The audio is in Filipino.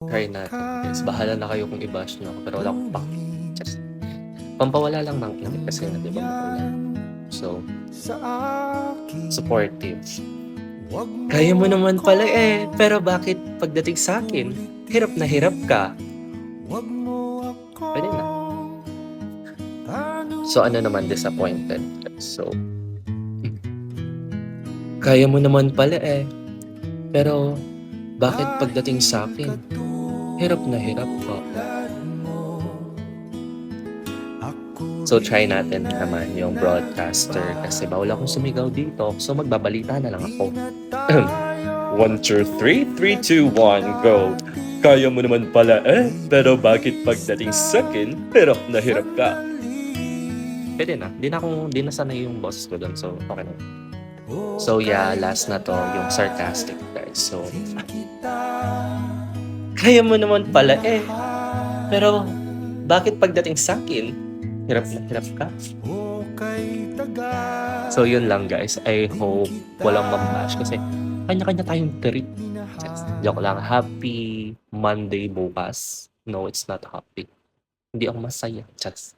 Try natin guys, bahala na kayo kung i-bash niyo ako pero wala akong pake, just pampawala lang ng init kasi nga 'di ba maulan. So, supportive. Kaya mo naman pala eh, pero bakit pagdating sa'kin, hirap na hirap ka? Puwede na. So, ano naman disappointed. So, kaya mo naman pala eh, pero bakit pagdating sa'kin, hirap na hirap ka? So, try natin naman yung broadcaster kasi bawal akong sumigaw dito. So, magbabalita na lang ako. 1, 2, 3, 3, 2, 1, go! Kaya mo naman pala eh, pero bakit pagdating sa'kin, hirap na hirap ka? Puwede na. Di na sanay yung boses ko dun, so okey na. So yeah, last na 'to, yung sarcastic guys. So, kaya mo naman pala eh, pero bakit pagdating sa'kin, hirap na hirap ka? So yun lang guys, I hope walang mam-bash kasi kanya-kanya tayong trip. Joke lang, happy Monday bukas. No, it's not happy. Hindi ako masaya, just